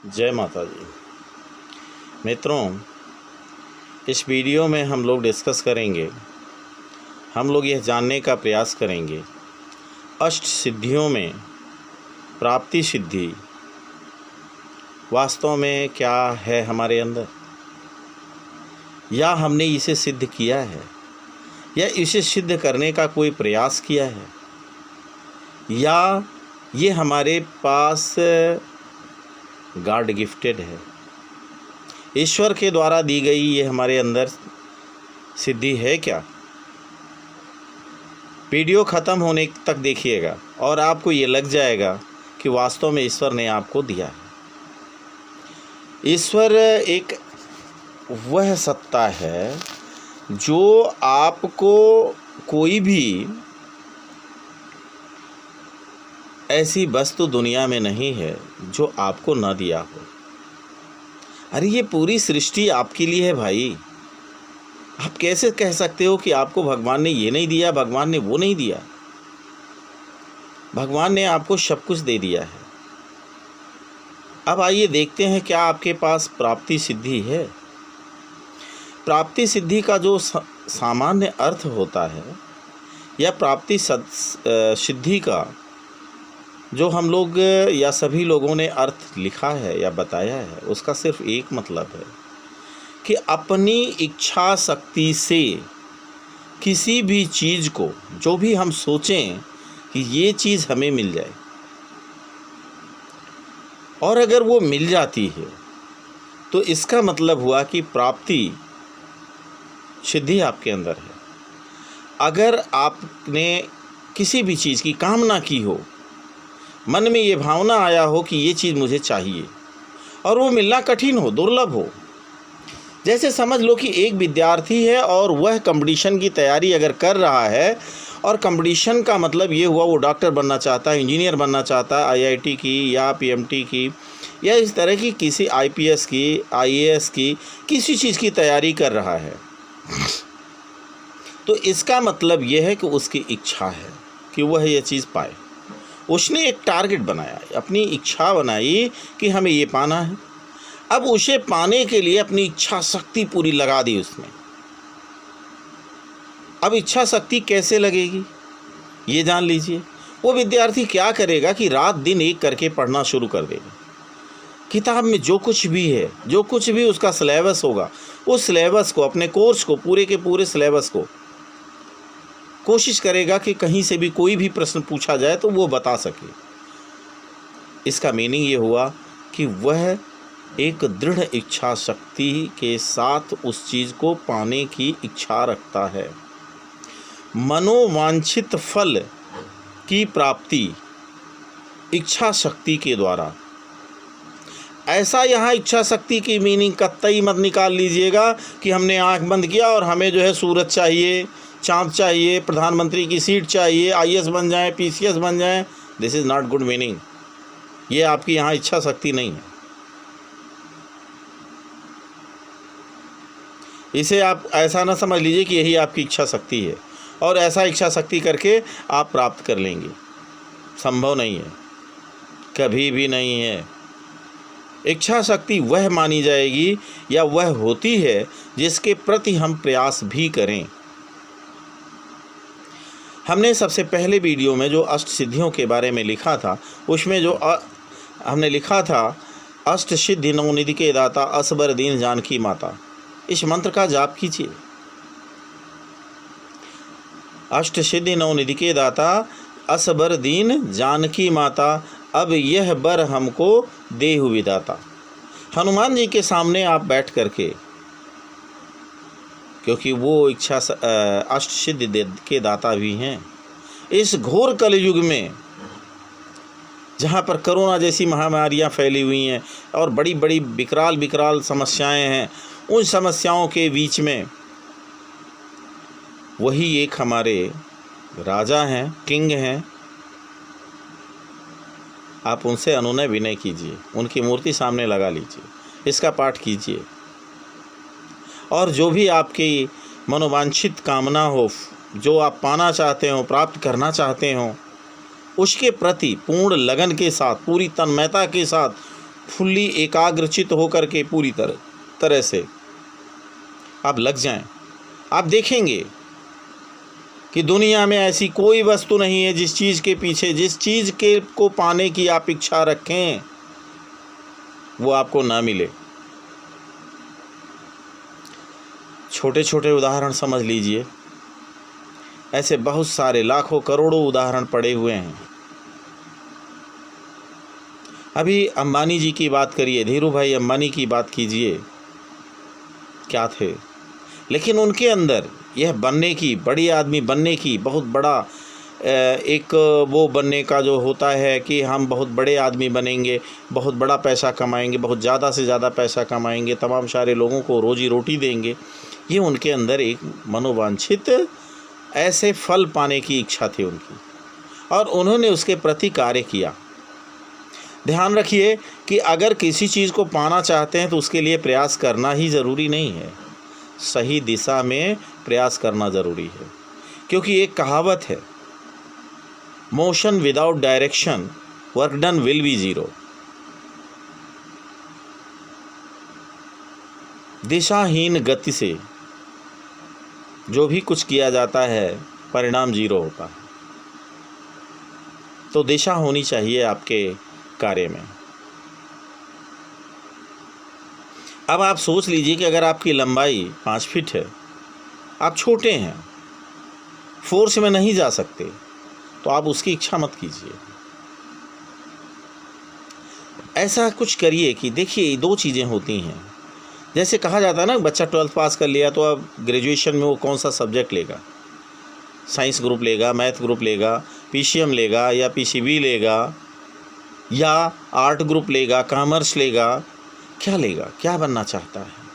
जय माता दी। मित्रों, इस वीडियो में हम लोग डिस्कस करेंगे, हम लोग यह जानने का प्रयास करेंगे अष्ट सिद्धियों में प्राप्ति सिद्धि वास्तव में क्या है हमारे अंदर, या हमने इसे सिद्ध किया है, या इसे सिद्ध करने का कोई प्रयास किया है, या ये हमारे पास गॉड गिफ्टेड है, ईश्वर के द्वारा दी गई ये हमारे अंदर सिद्धि है क्या। वीडियो ख़त्म होने तक देखिएगा और आपको ये लग जाएगा कि वास्तव में ईश्वर ने आपको दिया है। ईश्वर एक वह सत्ता है जो आपको कोई भी ऐसी वस्तु दुनिया में नहीं है जो आपको ना दिया हो। अरे ये पूरी सृष्टि आपके लिए है भाई। आप कैसे कह सकते हो कि आपको भगवान ने ये नहीं दिया, भगवान ने वो नहीं दिया। भगवान ने आपको सब कुछ दे दिया है। अब आइए देखते हैं क्या आपके पास प्राप्ति सिद्धि है। प्राप्ति सिद्धि का जो सामान्य अर्थ होता है, या प्राप्ति सिद्धि का जो हम लोग या सभी लोगों ने अर्थ लिखा है या बताया है, उसका सिर्फ एक मतलब है कि अपनी इच्छा शक्ति से किसी भी चीज़ को, जो भी हम सोचें कि ये चीज़ हमें मिल जाए, और अगर वो मिल जाती है तो इसका मतलब हुआ कि प्राप्ति सिद्धि आपके अंदर है। अगर आपने किसी भी चीज़ की कामना की हो, मन में ये भावना आया हो कि ये चीज़ मुझे चाहिए, और वो मिलना कठिन हो, दुर्लभ हो। जैसे समझ लो कि एक विद्यार्थी है और वह कंपटीशन की तैयारी अगर कर रहा है, और कंपटीशन का मतलब ये हुआ वो डॉक्टर बनना चाहता है, इंजीनियर बनना चाहता है, आईआईटी की या पीएमटी की या इस तरह की किसी आईपीएस की, आईएएस की, किसी चीज़ की तैयारी कर रहा है, तो इसका मतलब यह है कि उसकी इच्छा है कि वह यह चीज़ पाए। उसने एक टारगेट बनाया, अपनी इच्छा बनाई कि हमें ये पाना है। अब उसे पाने के लिए अपनी इच्छा शक्ति पूरी लगा दी उसने। अब इच्छा शक्ति कैसे लगेगी ये जान लीजिए। वो विद्यार्थी क्या करेगा कि रात दिन एक करके पढ़ना शुरू कर देगा। किताब में जो कुछ भी है, जो कुछ भी उसका सिलेबस होगा, उस सिलेबस को, अपने कोर्स को, पूरे के पूरे सिलेबस को कोशिश करेगा कि कहीं से भी कोई भी प्रश्न पूछा जाए तो वो बता सके। इसका मीनिंग ये हुआ कि वह एक दृढ़ इच्छा शक्ति के साथ उस चीज़ को पाने की इच्छा रखता है। मनोवांछित फल की प्राप्ति इच्छा शक्ति के द्वारा। ऐसा यहाँ इच्छा शक्ति की मीनिंग कतई मत निकाल लीजिएगा कि हमने आंख बंद किया और हमें जो है सूरज चाहिए, चाँद चाहिए, प्रधानमंत्री की सीट चाहिए, आईएएस बन जाएं, पीसीएस बन जाएं। This is not good meaning. ये आपकी यहाँ इच्छा शक्ति नहीं है। इसे आप ऐसा ना समझ लीजिए कि यही आपकी इच्छा शक्ति है और ऐसा इच्छा शक्ति करके आप प्राप्त कर लेंगे। संभव नहीं है, कभी भी नहीं है। इच्छा शक्ति वह मानी जाएगी या वह होती है जिसके प्रति हम प्रयास भी करें। हमने सबसे पहले वीडियो में जो अष्ट सिद्धियों के बारे में लिखा था, उसमें जो हमने लिखा था, अष्ट सिद्धि नवनिधि के दाता असबर दीन जानकी माता। इस मंत्र का जाप कीजिए। अष्ट सिद्धि नवनिधि के दाता असबर दीन जानकी माता, अब यह बर हमको देहु विधाता। हनुमान जी के सामने आप बैठ करके, क्योंकि वो इच्छा अष्ट सिद्धि के दाता भी हैं। इस घोर कलयुग में जहाँ पर कोरोना जैसी महामारियाँ फैली हुई हैं और बड़ी बड़ी विकराल समस्याएं हैं, उन समस्याओं के बीच में वही एक हमारे राजा हैं, किंग हैं। आप उनसे अनुनय विनय कीजिए, उनकी मूर्ति सामने लगा लीजिए, इसका पाठ कीजिए, और जो भी आपकी मनोवांछित कामना हो, जो आप पाना चाहते हो, प्राप्त करना चाहते हो, उसके प्रति पूर्ण लगन के साथ, पूरी तन्मयता के साथ फुल्ली एकाग्रचित होकर के पूरी तरह से आप लग जाएं, आप देखेंगे कि दुनिया में ऐसी कोई वस्तु नहीं है जिस चीज़ के पीछे, जिस चीज़ के को पाने की आप इच्छा रखें वो आपको ना मिले। छोटे छोटे उदाहरण समझ लीजिए, ऐसे बहुत सारे लाखों करोड़ों उदाहरण पड़े हुए हैं। अभी अंबानी जी की बात करिए, धीरू भाई अंबानी की बात कीजिए, क्या थे, लेकिन उनके अंदर यह बनने की, बड़ी आदमी बनने की, बहुत बड़ा एक वो बनने का जो होता है कि हम बहुत बड़े आदमी बनेंगे, बहुत बड़ा पैसा कमाएंगे, बहुत ज़्यादा से ज़्यादा पैसा कमाएंगे, तमाम सारे लोगों को रोजी रोटी देंगे, ये उनके अंदर एक मनोवांछित ऐसे फल पाने की इच्छा थी उनकी, और उन्होंने उसके प्रति कार्य किया। ध्यान रखिए कि अगर किसी चीज़ को पाना चाहते हैं तो उसके लिए प्रयास करना ही ज़रूरी नहीं है, सही दिशा में प्रयास करना ज़रूरी है। क्योंकि एक कहावत है, motion without direction work done will be zero. दिशाहीन गति से जो भी कुछ किया जाता है परिणाम ज़ीरो होता है। तो दिशा होनी चाहिए आपके कार्य में। अब आप सोच लीजिए कि अगर आपकी लंबाई 5 फीट है, आप छोटे हैं, फोर्स में नहीं जा सकते, तो आप उसकी इच्छा मत कीजिए। ऐसा कुछ करिए कि देखिए 2 चीज़ें होती हैं। जैसे कहा जाता है ना, बच्चा 12th पास कर लिया तो अब ग्रेजुएशन में वो कौन सा सब्जेक्ट लेगा, साइंस ग्रुप लेगा, मैथ ग्रुप लेगा, पीसीएम लेगा या पीसीबी लेगा या आर्ट ग्रुप लेगा, कॉमर्स लेगा, क्या लेगा, क्या बनना चाहता है।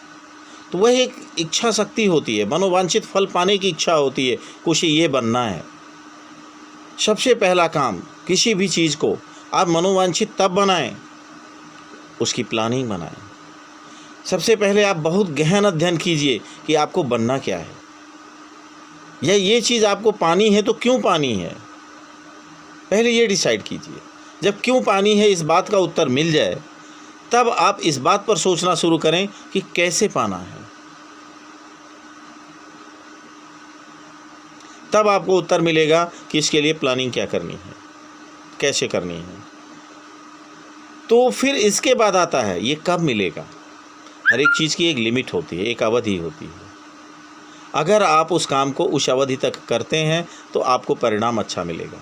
तो वह एक इच्छा शक्ति होती है, मनोवांछित फल पाने की इच्छा होती है, कुछ ये बनना है। सबसे पहला काम, किसी भी चीज़ को आप मनोवांछित तब बनाएं, उसकी प्लानिंग बनाएं। सबसे पहले आप बहुत गहन अध्ययन कीजिए कि आपको बनना क्या है, या ये चीज़ आपको पानी है तो क्यों पानी है, पहले ये डिसाइड कीजिए। जब क्यों पानी है इस बात का उत्तर मिल जाए, तब आप इस बात पर सोचना शुरू करें कि कैसे पाना है। तब आपको उत्तर मिलेगा कि इसके लिए प्लानिंग क्या करनी है, कैसे करनी है। तो फिर इसके बाद आता है ये कब मिलेगा। हर एक चीज़ की एक लिमिट होती है, एक अवधि होती है। अगर आप उस काम को उस अवधि तक करते हैं तो आपको परिणाम अच्छा मिलेगा।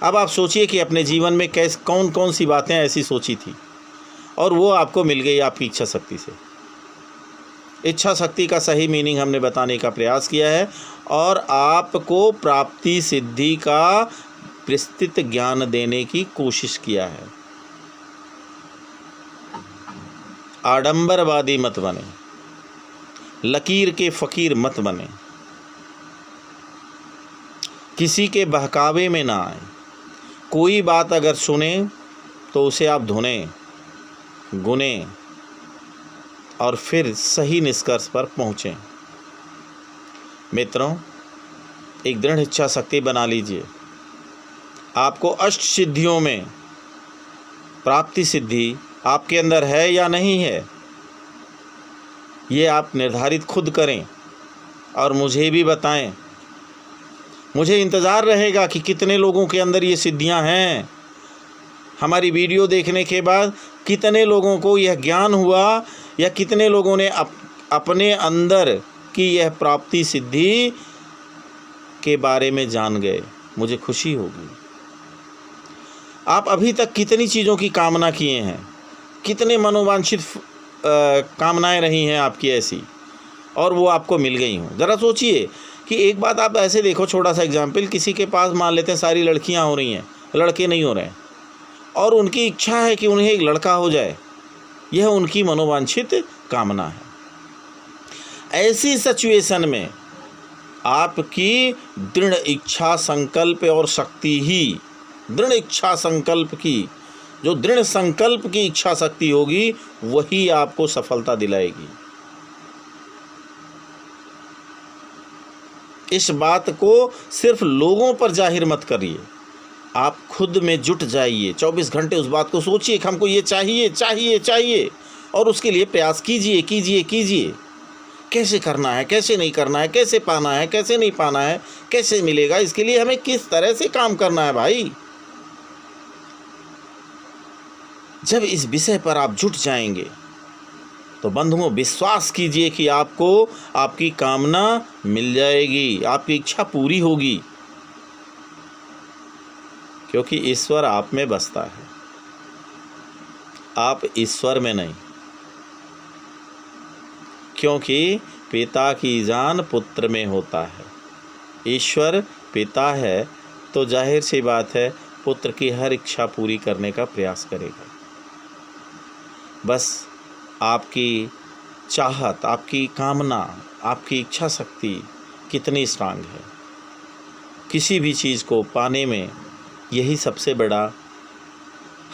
अब आप सोचिए कि अपने जीवन में कौन कौन सी बातें ऐसी सोची थी और वो आपको मिल गई आपकी इच्छा शक्ति से। इच्छा शक्ति का सही मीनिंग हमने बताने का प्रयास किया है और आपको प्राप्ति सिद्धि का विस्तृत ज्ञान देने की कोशिश किया है। आडंबरवादी मत बने, लकीर के फ़कीर मत बने, किसी के बहकावे में ना आए। कोई बात अगर सुने तो उसे आप धुने, गुने और फिर सही निष्कर्ष पर पहुँचें। मित्रों, एक दृढ़ इच्छा शक्ति बना लीजिए। आपको अष्ट सिद्धियों में प्राप्ति सिद्धि आपके अंदर है या नहीं है, ये आप निर्धारित खुद करें और मुझे भी बताएं। मुझे इंतज़ार रहेगा कि कितने लोगों के अंदर ये सिद्धियां हैं। हमारी वीडियो देखने के बाद कितने लोगों को यह ज्ञान हुआ या कितने लोगों ने अपने अंदर की यह प्राप्ति सिद्धि के बारे में जान गए, मुझे खुशी होगी। आप अभी तक कितनी चीज़ों की कामना किए हैं, कितने मनोवांछित कामनाएं रही हैं आपकी ऐसी और वो आपको मिल गई हों। ज़रा सोचिए कि एक बात आप ऐसे देखो, छोटा सा एग्जाम्पल, किसी के पास मान लेते हैं सारी लड़कियां हो रही हैं, लड़के नहीं हो रहे हैं और उनकी इच्छा है कि उन्हें एक लड़का हो जाए, यह उनकी मनोवांछित कामना है। ऐसी सिचुएशन में आपकी दृढ़ इच्छा संकल्प और शक्ति ही, दृढ़ इच्छा संकल्प की, जो दृढ़ संकल्प की इच्छा शक्ति होगी वही आपको सफलता दिलाएगी। इस बात को सिर्फ लोगों पर जाहिर मत करिए, आप खुद में जुट जाइए, 24 घंटे उस बात को सोचिए कि हमको ये चाहिए चाहिए चाहिए, और उसके लिए प्रयास कीजिए कीजिए कीजिए। कैसे करना है, कैसे नहीं करना है, कैसे पाना है, कैसे नहीं पाना है, कैसे मिलेगा, इसके लिए हमें किस तरह से काम करना है भाई। जब इस विषय पर आप जुट जाएंगे तो बंधुओं विश्वास कीजिए कि आपको आपकी कामना मिल जाएगी, आपकी इच्छा पूरी होगी, क्योंकि ईश्वर आप में बसता है, आप ईश्वर में नहीं। क्योंकि पिता की जान पुत्र में होता है। ईश्वर पिता है तो जाहिर सी बात है पुत्र की हर इच्छा पूरी करने का प्रयास करेगा। बस आपकी चाहत, आपकी कामना, आपकी इच्छा शक्ति कितनी स्ट्रांग है। किसी भी चीज़ को पाने में यही सबसे बड़ा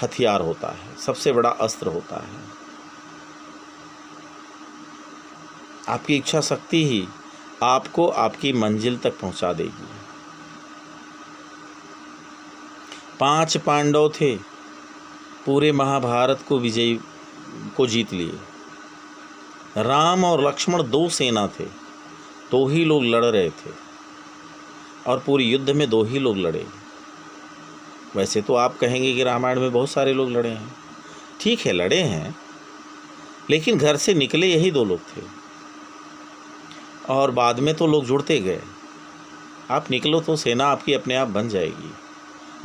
हथियार होता है, सबसे बड़ा अस्त्र होता है। आपकी इच्छा शक्ति ही आपको आपकी मंजिल तक पहुंचा देगी। 5 पांडव थे, पूरे महाभारत को जीत लिए। राम और लक्ष्मण 2 सेना थे, 2 ही लोग लड़ रहे थे, और पूरे युद्ध में 2 ही लोग लड़े। वैसे तो आप कहेंगे कि रामायण में बहुत सारे लोग लड़े हैं, ठीक है लड़े हैं, लेकिन घर से निकले यही 2 लोग थे, और बाद में तो लोग जुड़ते गए। आप निकलो तो सेना आपकी अपने आप बन जाएगी।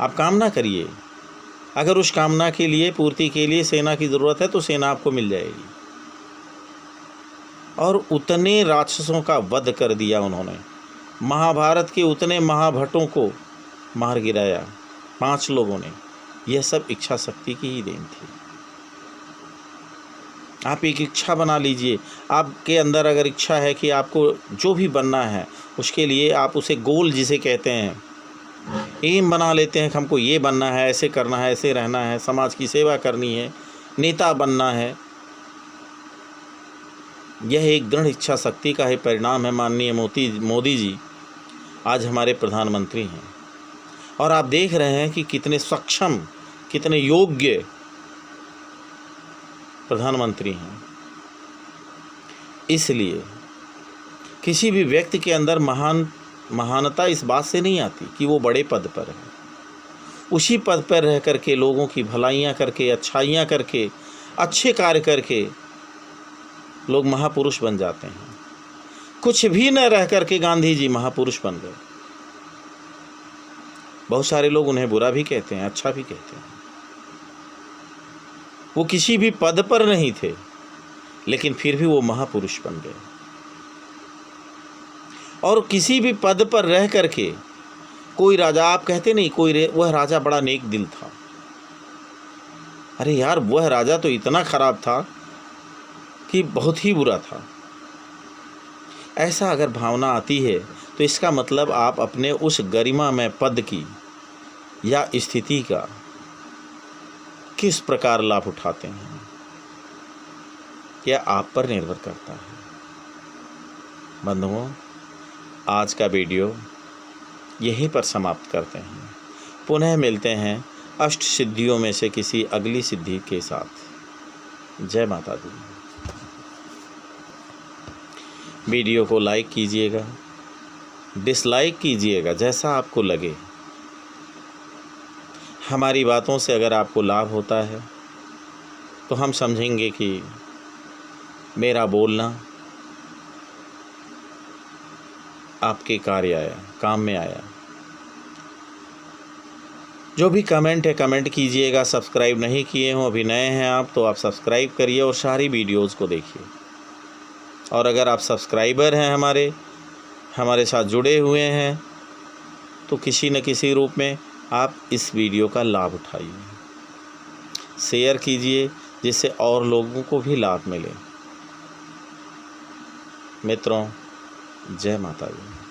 आप कामना करिए, अगर उस कामना के लिए पूर्ति के लिए सेना की ज़रूरत है तो सेना आपको मिल जाएगी। और उतने राक्षसों का वध कर दिया उन्होंने, महाभारत के उतने महाभटों को मार गिराया 5 लोगों ने। यह सब इच्छा शक्ति की ही देन थी। आप एक इच्छा बना लीजिए, आपके अंदर अगर इच्छा है कि आपको जो भी बनना है उसके लिए आप उसे गोल जिसे कहते हैं, एम बना लेते हैं कि हमको ये बनना है, ऐसे करना है, ऐसे रहना है, समाज की सेवा करनी है, नेता बनना है। यह एक दृढ़ इच्छा शक्ति का ही परिणाम है। माननीय मोदी जी आज हमारे प्रधानमंत्री हैं, और आप देख रहे हैं कि कितने सक्षम, कितने योग्य प्रधानमंत्री हैं। इसलिए किसी भी व्यक्ति के अंदर महानता इस बात से नहीं आती कि वो बड़े पद पर है। उसी पद पर रह करके, लोगों की भलाइयाँ करके, अच्छाइयाँ करके, अच्छे कार्य करके लोग महापुरुष बन जाते हैं। कुछ भी न रह करके गांधी जी महापुरुष बन गए। बहुत सारे लोग उन्हें बुरा भी कहते हैं, अच्छा भी कहते हैं। वो किसी भी पद पर नहीं थे, लेकिन फिर भी वो महापुरुष बन गए। और किसी भी पद पर रह करके कोई राजा, आप कहते नहीं वह राजा बड़ा नेक दिल था। अरे यार, वह राजा तो इतना खराब था कि बहुत ही बुरा था। ऐसा अगर भावना आती है तो इसका मतलब आप अपने उस गरिमामय पद की या स्थिति का किस प्रकार लाभ उठाते हैं, यह आप पर निर्भर करता है। बंधुओं, आज का वीडियो यहीं पर समाप्त करते हैं। पुनः मिलते हैं अष्ट सिद्धियों में से किसी अगली सिद्धि के साथ। जय माता दी। वीडियो को लाइक कीजिएगा, डिसलाइक कीजिएगा, जैसा आपको लगे। हमारी बातों से अगर आपको लाभ होता है तो हम समझेंगे कि मेरा बोलना आपके कार्य आया, काम में आया। जो भी कमेंट है कमेंट कीजिएगा। सब्सक्राइब नहीं किए हों, अभी नए हैं आप, तो आप सब्सक्राइब करिए और सारी वीडियोज़ को देखिए। और अगर आप सब्सक्राइबर हैं, हमारे साथ जुड़े हुए हैं, तो किसी न किसी रूप में आप इस वीडियो का लाभ उठाइए, शेयर कीजिए, जिससे और लोगों को भी लाभ मिले। मित्रों, जय माता दी।